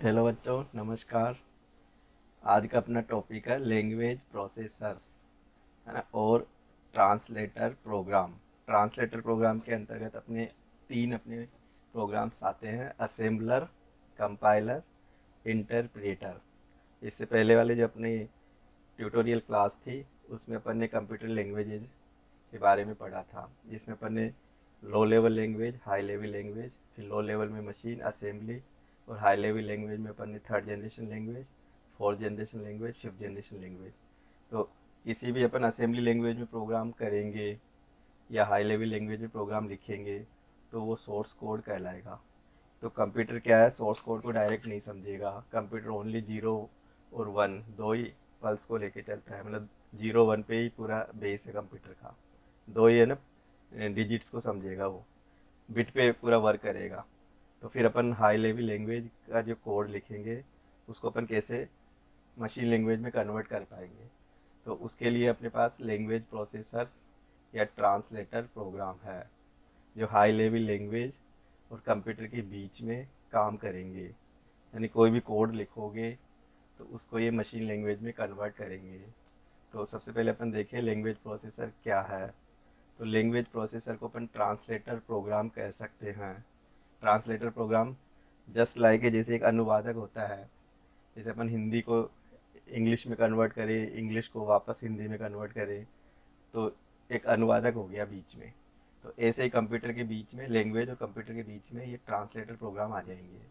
Hello बच्चों, नमस्कार। आज का अपना टॉपिक है लैंग्वेज प्रोसेसर्स, है ना, और ट्रांसलेटर प्रोग्राम। ट्रांसलेटर प्रोग्राम के अंतर्गत अपने प्रोग्राम्स आते हैं: असेंबलर, कंपाइलर, इंटरप्रेटर। इससे पहले वाले जो अपनी ट्यूटोरियल क्लास थी उसमें अपन ने कंप्यूटर लैंग्वेजेस के बारे में पढ़ा था, जिसमें अपन ने low level language, high level language, फिर लो लेवल में मशीन असेंबली, और हाई लेवल लैंग्वेज में अपन ने third generation language, fourth generation language, fifth generation language. तो किसी भी अपन असेंबली लैंग्वेज में प्रोग्राम करेंगे या हाई लेवल लैंग्वेज में प्रोग्राम लिखेंगे तो वो सोर्स कोड कहलाएगा। तो कंप्यूटर क्या है, सोर्स कोड को डायरेक्ट नहीं समझेगा। कंप्यूटर ओनली जीरो और वन, दो ही पल्स को लेके चलता है, मतलब जीरो वन पे ही पूरा बेस है कंप्यूटर का। दो ही है ना, डिजिट्स को समझेगा वो, बिट पे पूरा वर्क करेगा। तो फिर अपन हाई लेवल लैंग्वेज का जो कोड लिखेंगे उसको अपन कैसे मशीन लैंग्वेज में कन्वर्ट कर पाएंगे। तो उसके लिए अपने पास लैंग्वेज प्रोसेसर्स या ट्रांसलेटर प्रोग्राम है, जो हाई लेवल लैंग्वेज और कंप्यूटर के बीच में काम करेंगे। यानी कोई भी कोड लिखोगे तो उसको ये मशीन लैंग्वेज में कन्वर्ट करेंगे। तो सबसे पहले अपन देखें लैंग्वेज प्रोसेसर क्या है। तो लैंग्वेज प्रोसेसर को अपन ट्रांसलेटर प्रोग्राम कह सकते हैं। ट्रांसलेटर प्रोग्राम जस्ट लाइक जैसे एक अनुवादक होता है, जैसे अपन हिंदी को इंग्लिश में कन्वर्ट करें, इंग्लिश को वापस हिंदी में कन्वर्ट करें, तो एक अनुवादक हो गया बीच में। तो ऐसे ही कंप्यूटर के बीच में, लैंग्वेज और कंप्यूटर के बीच में ये ट्रांसलेटर प्रोग्राम आ जाएंगे।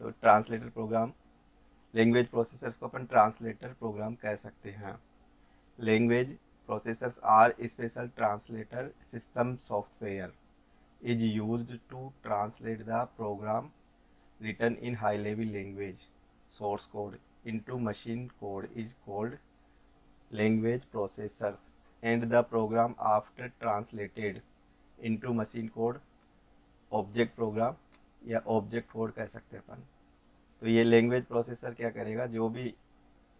तो ट्रांसलेटर प्रोग्राम, लैंग्वेज प्रोसेसर्स को अपन ट्रांसलेटर प्रोग्राम कह सकते हैं। Language processors are special translator system software is used to translate the program written in high level language source code into machine code is called language processors, and the program after translated into machine code object program या object code कह सकते हैं अपन। तो ये language processor क्या करेगा, जो भी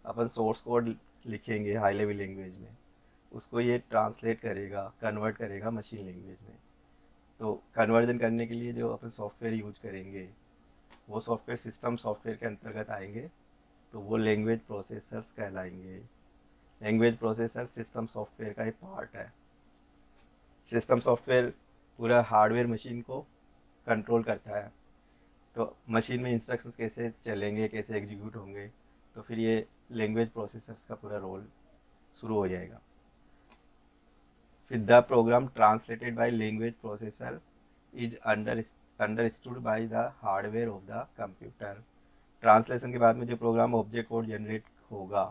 अपन सोर्स कोड लिखेंगे हाई लेवल लैंग्वेज में उसको ये ट्रांसलेट करेगा, कन्वर्ट करेगा मशीन लैंग्वेज में। तो कन्वर्जन करने के लिए जो अपन सॉफ्टवेयर यूज करेंगे वो सॉफ्टवेयर सिस्टम सॉफ्टवेयर के अंतर्गत आएंगे, तो वो लैंग्वेज प्रोसेसर्स कहलाएंगे। लैंग्वेज प्रोसेसर सिस्टम सॉफ्टवेयर का एक पार्ट है। सिस्टम सॉफ्टवेयर पूरा हार्डवेयर मशीन को कंट्रोल करता है। तो मशीन में इंस्ट्रक्शंस कैसे चलेंगे, कैसे एग्जीक्यूट होंगे, तो फिर ये लैंग्वेज प्रोसेसर्स का पूरा रोल शुरू हो जाएगा। फिर the program translated by language processor is understood by the hardware of the computer. Translation के बाद में जो प्रोग्राम ऑब्जेक्ट कोड जनरेट होगा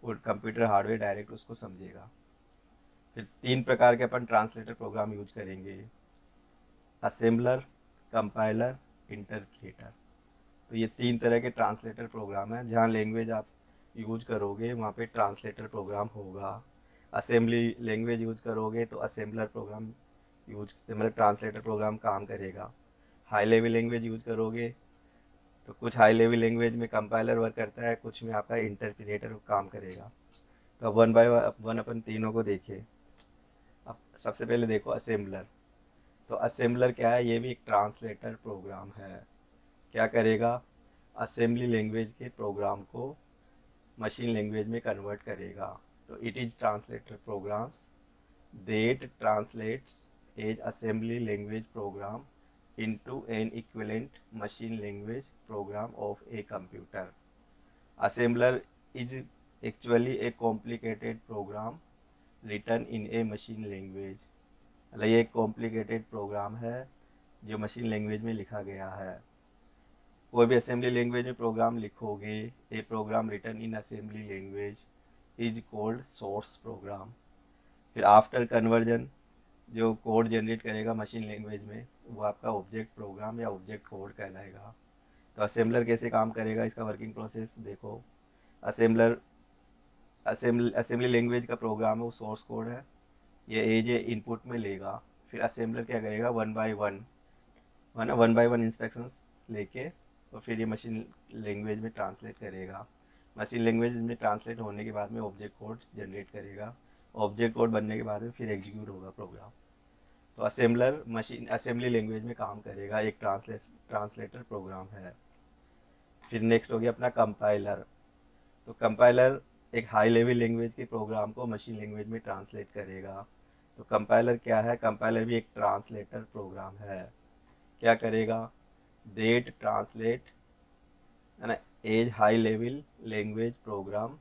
वो कंप्यूटर हार्डवेयर डायरेक्ट उसको समझेगा। फिर तीन प्रकार के अपन ट्रांसलेटर प्रोग्राम यूज करेंगे: असेंबलर, कंपाइलर, इंटरप्रेटर। तो ये तीन तरह के ट्रांसलेटर प्रोग्राम हैं। जहाँ लैंग्वेज आप यूज करोगे वहाँ पे ट्रांसलेटर प्रोग्राम होगा। असेंबली लैंग्वेज यूज करोगे तो असेंबलर प्रोग्राम यूज, मतलब ट्रांसलेटर प्रोग्राम काम करेगा। हाई लेवल लैंग्वेज यूज करोगे तो कुछ हाई लेवल लैंग्वेज में कंपाइलर वर्क करता है, कुछ में आपका इंटरप्रेटर काम करेगा। तो अब वन बाय वन अपन तीनों को देखें। अब सबसे पहले देखो असेंबलर। तो असेंबलर क्या है, ये भी एक ट्रांसलेटर प्रोग्राम है। क्या करेगा, असेंबली लैंग्वेज के प्रोग्राम को मशीन लैंग्वेज में कन्वर्ट करेगा। तो it is translator programs that translates as assembly language program into an equivalent machine language program of a computer. Assembler is actually a complicated program written in a machine language. मतलब ये एक complicated programme है जो machine language में लिखा गया है। कोई भी असेंबली लैंग्वेज में प्रोग्राम लिखोगे, a program written in assembly language is called source program. फिर आफ्टर कन्वर्जन जो कोड जनरेट करेगा मशीन लैंग्वेज में वो आपका ऑब्जेक्ट प्रोग्राम या ऑब्जेक्ट कोड कहलाएगा। तो असेंबलर कैसे काम करेगा, इसका वर्किंग प्रोसेस देखो। असेंबलर असेंबली लैंग्वेज का प्रोग्राम है, वो सोर्स कोड है, ये एज ए इनपुट में लेगा। फिर असेंबलर क्या करेगा, वन बाय वन इंस्ट्रक्शंस लेके और फिर ये मशीन लैंग्वेज में ट्रांसलेट करेगा। मशीन लैंग्वेज में ट्रांसलेट होने के बाद में ऑब्जेक्ट कोड जनरेट करेगा। ऑब्जेक्ट कोड बनने के बाद में फिर एग्जीक्यूट होगा प्रोग्राम। तो असेंबलर मशीन असेंबली लैंग्वेज में काम करेगा, एक ट्रांसलेटर प्रोग्राम है। फिर नेक्स्ट हो गया अपना कंपाइलर। तो कंपाइलर एक हाई लेवल लैंग्वेज के प्रोग्राम को मशीन लैंग्वेज में ट्रांसलेट करेगा। तो कंपाइलर क्या है? कंपाइलर भी एक ट्रांसलेटर प्रोग्राम है। क्या करेगा? देट ट्रांसलेट है ना as high level language program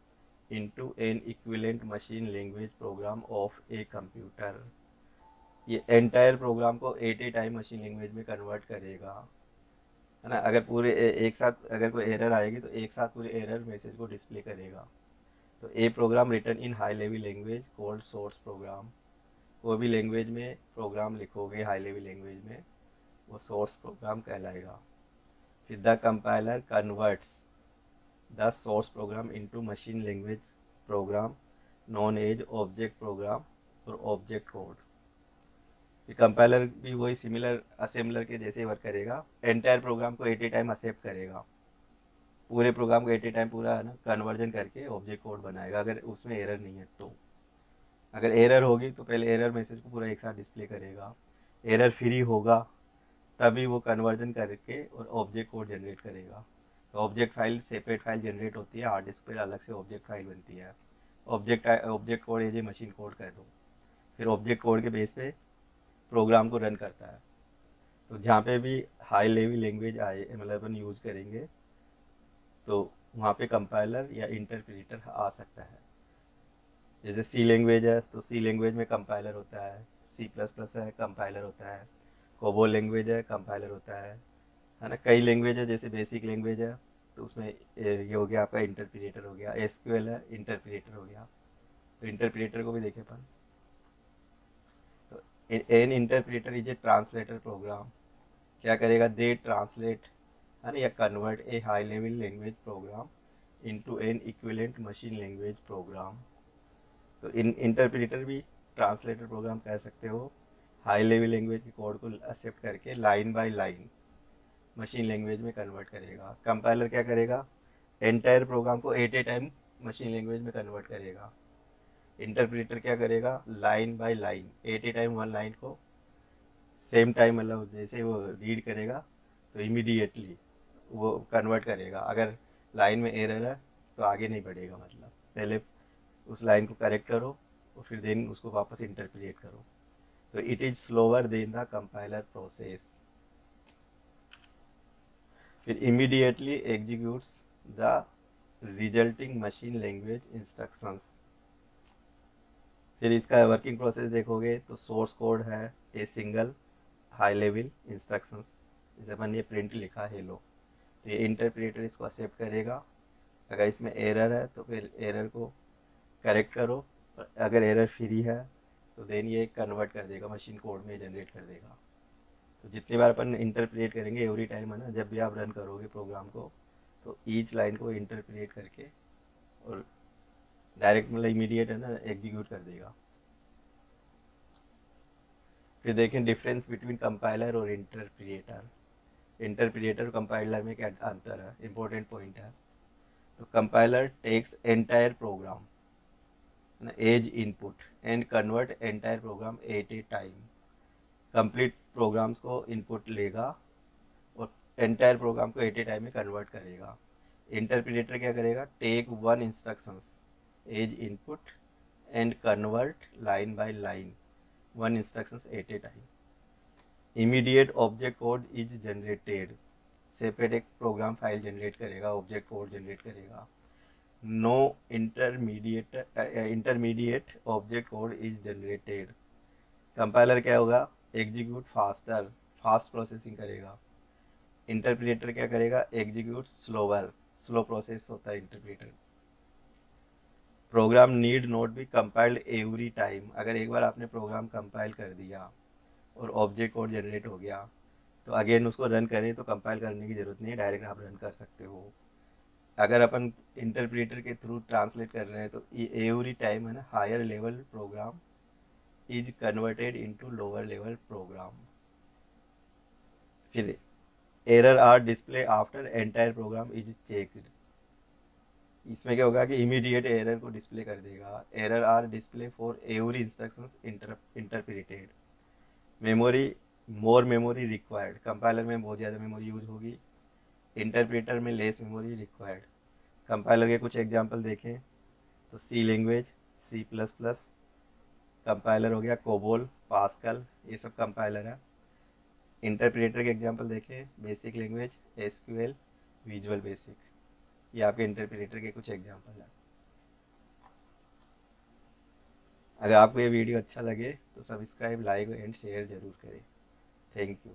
into an equivalent machine language program of a computer. ये एंटायर प्रोग्राम को at a time machine language में कन्वर्ट करेगा, है ना। अगर पूरे एक साथ अगर कोई एरर आएगी तो एक साथ पूरे एरर मैसेज को डिस्प्ले करेगा। तो a program written in high level language called source program. कोई भी लैंग्वेज में प्रोग्राम लिखोगे हाई लेवल लैंग्वेज में, वो सोर्स प्रोग्राम कहलाएगा। फिर the compiler converts the source program into machine language program known as object program और object code. फिर कंपाइलर भी वही सिमिलर असेंबलर के जैसे वर्क करेगा। एंटायर प्रोग्राम को एट ए टाइम एक्सेप्ट करेगा, पूरे प्रोग्राम को एट ए टाइम पूरा है ना कन्वर्जन करके ऑब्जेक्ट कोड बनाएगा, अगर उसमें एरर नहीं है तो। अगर एरर होगी तो पहले एरर मैसेज को पूरा एक साथ डिस्प्ले करेगा। एरर फ्री होगा तभी वो कन्वर्जन करके और ऑब्जेक्ट कोड जनरेट करेगा। तो object file separate file generate होती है, हार्ड डिस्क पर अलग से ऑब्जेक्ट फाइल बनती है। ऑब्जेक्ट कोड ये मशीन कोड कह दो। फिर ऑब्जेक्ट कोड के बेस पे प्रोग्राम को रन करता है। तो जहाँ पे भी हाई लेवल लैंग्वेज आए मतलब अपन यूज करेंगे तो वहाँ पे कंपाइलर या इंटरप्रेटर आ सकता है। जैसे सी लैंग्वेज है तो सी लैंग्वेज में कंपाइलर होता है, सी प्लस प्लस है कंपाइलर होता है, कोबोल लैंग्वेज है कंपाइलर होता है ना। कई लैंग्वेज है जैसे बेसिक लैंग्वेज है तो उसमें ये हो गया आपका इंटरप्रेटर हो गया। एसक्यूएल है इंटरप्रेटर हो गया। तो इंटरप्रेटर को भी देखे अपन। तो an interpreter is a translator program. क्या करेगा? दे ट्रांसलेट है ना या convert a high level language program into an equivalent machine language program. तो इन इंटरप्रेटर भी ट्रांसलेटर प्रोग्राम कह सकते हो। हाई लेवल लैंग्वेज के कोड को एक्सेप्ट करके line by line machine language में कन्वर्ट करेगा। कंपाइलर क्या करेगा? एंटायर प्रोग्राम को at a time machine language में कन्वर्ट करेगा। इंटरप्रेटर क्या करेगा? Line by line at a time one line को सेम टाइम मतलब जैसे वो रीड करेगा तो इमीडिएटली वो कन्वर्ट करेगा। अगर लाइन में एरर है तो आगे नहीं बढ़ेगा, मतलब पहले उस लाइन को करेक्ट करो और फिर देन उसको वापस इंटरप्रेट करो। तो it is slower than the compiler process. फिर immediately executes the resulting machine language instructions. फिर इसका वर्किंग प्रोसेस देखोगे तो सोर्स कोड है a single high level instructions. जैसे अपन ये प्रिंट लिखा है लो, तो ये इंटरप्रेटर इसको एक्सेप्ट करेगा। अगर इसमें एरर है तो फिर एरर को करेक्ट करो, और अगर एरर फ्री है तो देन ये कन्वर्ट कर देगा मशीन कोड में जनरेट कर देगा। तो जितनी बार अपन इंटरप्रेट करेंगे एवरी टाइम है ना, जब भी आप रन करोगे प्रोग्राम को तो ईच लाइन को इंटरप्रेट करके और डायरेक्ट मतलब इमीडिएट है ना एग्जीक्यूट कर देगा। फिर देखें डिफरेंस बिटवीन कंपाइलर और इंटरप्रिएटर। इंटरप्रिएटर और कंपाइलर में क्या अंतर है, इंपॉर्टेंट पॉइंट है। तो compiler takes entire program as input and convert entire program at a time. Complete programs को इनपुट लेगा और एंटायर प्रोग्राम को एट ए टाइम में कन्वर्ट करेगा। इंटरप्रिएटर क्या करेगा? Take one instructions as input and convert line by line one instructions at a time. Immediate object code is generated. Separate एक program file generate करेगा, object code generate करेगा। No intermediate object code is generated. Compiler क्या होगा? Execute faster, fast processing करेगा। Interpreter क्या करेगा? Execute slower, slow process होता है interpreter. Program need not be compiled every time. अगर एक बार आपने प्रोग्राम कंपाइल कर दिया और ऑब्जेक्ट कोड जनरेट हो गया तो अगेन उसको रन करें तो कंपाइल करने की ज़रूरत नहीं है, डायरेक्ट आप रन कर सकते हो। अगर अपन इंटरप्रेटर के थ्रू ट्रांसलेट कर रहे हैं तो एवरी टाइम है ना higher level program is converted into lower level program. फिर error are display after entire program is checked. इसमें क्या होगा कि इमीडिएट एरर को डिस्प्ले कर देगा। Error are display for every instructions interpreted. Memory more memory required. Compiler में बहुत ज़्यादा मेमोरी यूज होगी इंटरप्रेटर में लेस मेमोरी रिक्वायर्ड। कंपाइलर के कुछ एग्जांपल देखें तो C language, C plus plus, compiler हो गया कोबोल, पास्कल, ये सब कंपाइलर है। इंटरप्रेटर के एग्जांपल देखें basic language, SQL, visual basic, ये आपके इंटरप्रेटर के कुछ एग्जांपल हैं। अगर आपको ये वीडियो अच्छा लगे तो सब्सक्राइब, लाइक एंड शेयर जरूर करें। Thank you.